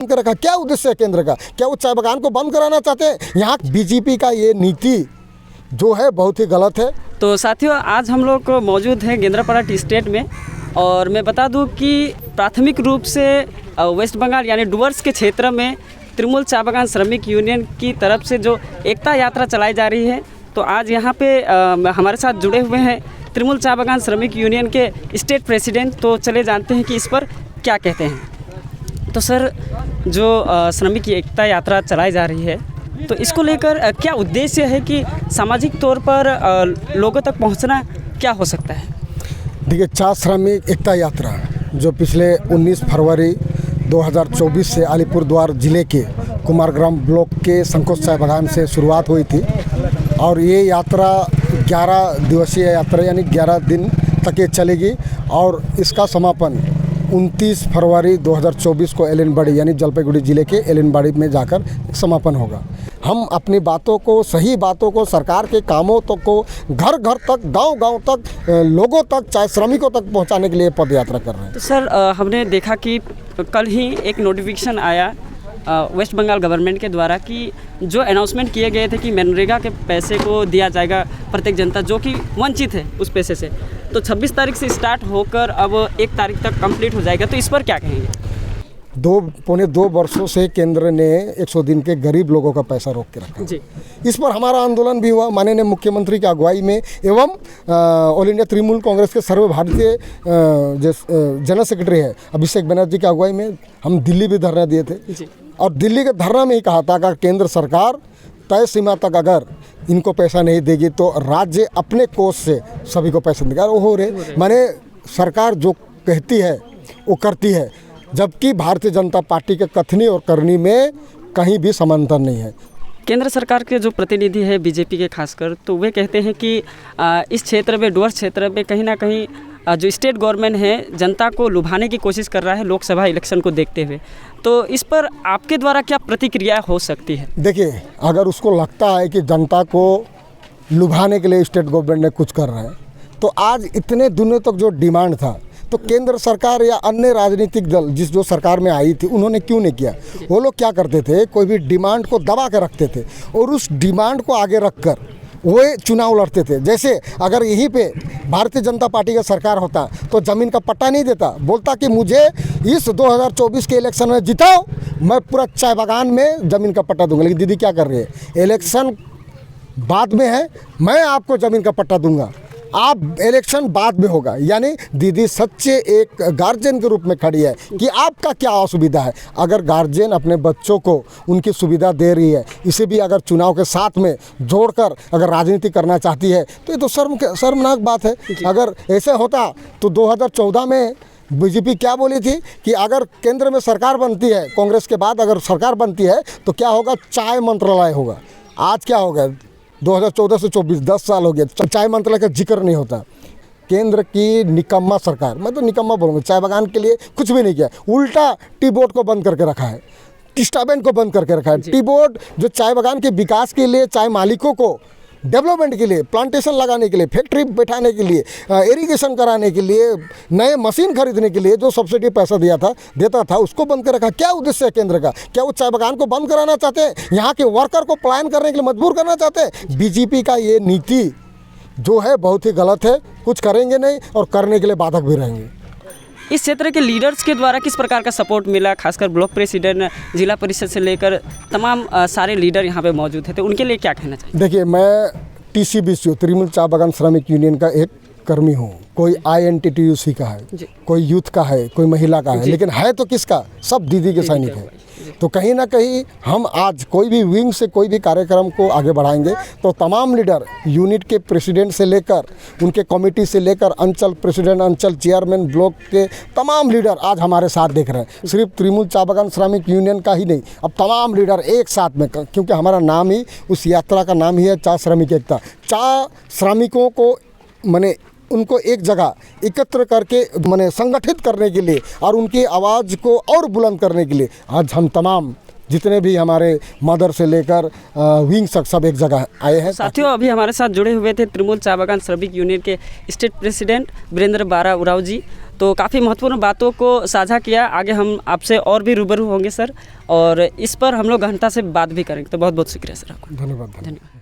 कर रखा, क्या उद्देश्य है केंद्र का? क्या वो चाय बागान को बंद कराना चाहते हैं? यहाँ बीजेपी का ये नीति जो है बहुत ही गलत है। तो साथियों, आज हम लोग मौजूद हैं केंद्रापड़ा टी स्टेट में, और मैं बता दूं कि प्राथमिक रूप से वेस्ट बंगाल यानी डुवर्स के क्षेत्र में तृणमूल चाय बागान श्रमिक यूनियन की तरफ से जो एकता यात्रा चलाई जा रही है, तो आज यहाँ पे हमारे साथ जुड़े हुए हैं तृणमूल चाय बागान श्रमिक यूनियन के स्टेट प्रेसिडेंट। तो चले जानते हैं कि इस पर क्या कहते हैं। तो सर, जो श्रमिक की एकता यात्रा चलाई जा रही है, तो इसको लेकर क्या उद्देश्य है कि सामाजिक तौर पर लोगों तक पहुंचना क्या हो सकता है? देखिए, चाय श्रमिक एकता यात्रा जो पिछले 19 फरवरी 2024 से अलीपुरद्वार ज़िले के कुमारग्राम ब्लॉक के संकोच चाय बागान से शुरुआत हुई थी, और ये यात्रा 11 दिवसीय यात्रा यानी 11 दिन तक ये चलेगी, और इसका समापन 29 फरवरी 2024 को एलनबाड़ी यानी जलपाईगुड़ी ज़िले के एलनबाड़ी में जाकर समापन होगा। हम अपनी बातों को, सही बातों को, सरकार के कामों तक को घर घर तक, गांव गांव तक, लोगों तक, चाहे श्रमिकों तक पहुंचाने के लिए पद यात्रा कर रहे हैं। तो सर, हमने देखा कि कल ही एक नोटिफिकेशन आया वेस्ट बंगाल गवर्नमेंट के द्वारा कि जो अनाउंसमेंट किए गए थे कि मनरेगा के पैसे को दिया जाएगा प्रत्येक जनता जो कि वंचित है उस पैसे से, तो 26 तारीख से स्टार्ट होकर अब 1 तारीख तक कंप्लीट हो जाएगा। तो इस पर क्या कहेंगे? 2 वर्षों से केंद्र ने 100 दिन के गरीब लोगों का पैसा रोक के रखा जी। इस पर हमारा आंदोलन भी हुआ, माननीय मुख्यमंत्री की अगुवाई में, एवं ऑल इंडिया तृणमूल कांग्रेस के सर्वभारतीय जनरल सेक्रेटरी है अभिषेक बनर्जी की अगुवाई में हम दिल्ली भी धरना दिए थे जी। और दिल्ली के धरना में ही कहा था कि केंद्र सरकार तय सीमा तक अगर इनको पैसा नहीं देगी तो राज्य अपने कोष से सभी को पैसा देगा। वो हो रहे माने सरकार जो कहती है वो करती है, जबकि भारतीय जनता पार्टी के कथनी और करनी में कहीं भी समांतर नहीं है। केंद्र सरकार के जो प्रतिनिधि है बीजेपी के खासकर, तो वे कहते हैं कि इस क्षेत्र में, डुवर्स क्षेत्र में कहीं ना कहीं जो स्टेट गवर्नमेंट है जनता को लुभाने की कोशिश कर रहा है लोकसभा इलेक्शन को देखते हुए। तो इस पर आपके द्वारा क्या प्रतिक्रिया हो सकती है? देखिए, अगर उसको लगता है कि जनता को लुभाने के लिए स्टेट गवर्नमेंट ने कुछ कर रहा है, तो आज इतने दिनों तक जो डिमांड था, तो केंद्र सरकार या अन्य राजनीतिक दल जो सरकार में आई थी उन्होंने क्यों नहीं किया? वो लोग क्या करते थे, कोई भी डिमांड को दबा के रखते थे और उस डिमांड को आगे रखकर वो चुनाव लड़ते थे। जैसे अगर यहीं पे भारतीय जनता पार्टी का सरकार होता तो ज़मीन का पट्टा नहीं देता, बोलता कि मुझे इस 2024 के इलेक्शन में जिताओ, मैं पूरा चाय बागान में ज़मीन का पट्टा दूंगा। लेकिन दीदी क्या कर रही है, इलेक्शन बाद में है, मैं आपको ज़मीन का पट्टा दूंगा, आप इलेक्शन बाद में होगा। यानी दीदी सच्चे एक गार्जियन के रूप में खड़ी है कि आपका क्या असुविधा है। अगर गार्जियन अपने बच्चों को उनकी सुविधा दे रही है, इसे भी अगर चुनाव के साथ में जोड़कर अगर राजनीति करना चाहती है, तो ये तो शर्मनाक बात है। अगर ऐसे होता तो 2014 में बीजेपी क्या बोली थी कि अगर केंद्र में सरकार बनती है, कांग्रेस के बाद अगर सरकार बनती है तो क्या होगा, चाय मंत्रालय होगा। आज क्या हो गया, 2014 से 24 10 साल हो गया, चाय मंत्रालय का जिक्र नहीं होता। केंद्र की निकम्मा सरकार, मैं तो निकम्मा बोलूँगा, चाय बागान के लिए कुछ भी नहीं किया, उल्टा टी बोर्ड को बंद करके रखा है, टिस्टाबेंट को बंद करके रखा है। टी बोर्ड जो चाय बागान के विकास के लिए, चाय मालिकों को डेवलपमेंट के लिए, प्लांटेशन लगाने के लिए, फैक्ट्री बैठाने के लिए, इरिगेशन कराने के लिए, नए मशीन खरीदने के लिए जो सब्सिडी पैसा देता था उसको बंद कर रखा। क्या उद्देश्य है केंद्र का? क्या वो चाय बागान को बंद कराना चाहते हैं? यहाँ के वर्कर को पलायन करने के लिए मजबूर करना चाहते हैं? बीजेपी का ये नीति जो है बहुत ही गलत है, कुछ करेंगे नहीं और करने के लिए बाधक भी रहेंगे। इस क्षेत्र के लीडर्स के द्वारा किस प्रकार का सपोर्ट मिला? खासकर ब्लॉक प्रेसिडेंट, जिला परिषद से लेकर तमाम सारे लीडर यहाँ पे मौजूद थे, तो उनके लिए क्या कहना चाहिए? देखिए, मैं TCBCU तृणमूल चाय बागान श्रमिक यूनियन का एक कर्मी हूँ। कोई INTTUC का है, कोई यूथ का है, कोई महिला का है, लेकिन है तो किसका? सब दीदी के सैनिक हैं। तो कहीं ना कहीं हम आज कोई भी विंग से कोई भी कार्यक्रम को आगे बढ़ाएंगे तो तमाम लीडर, यूनिट के प्रेसिडेंट से लेकर उनके कमेटी से लेकर अंचल प्रेसिडेंट, अंचल चेयरमैन, ब्लॉक के तमाम लीडर आज हमारे साथ देख रहे हैं। सिर्फ तृणमूल चाय बागान श्रमिक यूनियन का ही नहीं, अब तमाम लीडर एक साथ में, क्योंकि हमारा नाम ही, उस यात्रा का नाम ही है चाय श्रमिक एकता। चाय श्रमिकों को माने उनको एक जगह एकत्र करके माने संगठित करने के लिए और उनकी आवाज़ को और बुलंद करने के लिए आज हम तमाम जितने भी हमारे मदर से लेकर विंग तक सब एक जगह आए हैं। साथियों, अभी हमारे साथ जुड़े हुए थे त्रिमूल चाय बागान श्रमिक यूनियन के स्टेट प्रेसिडेंट वीरेंद्र बारा उराव जी। तो काफ़ी महत्वपूर्ण बातों को साझा किया। आगे हम आपसे और भी रूबरू होंगे सर, और इस पर हम लोग गहनता से बात भी करेंगे। तो बहुत बहुत शुक्रिया सर आपका। धन्यवाद। धन्यवाद।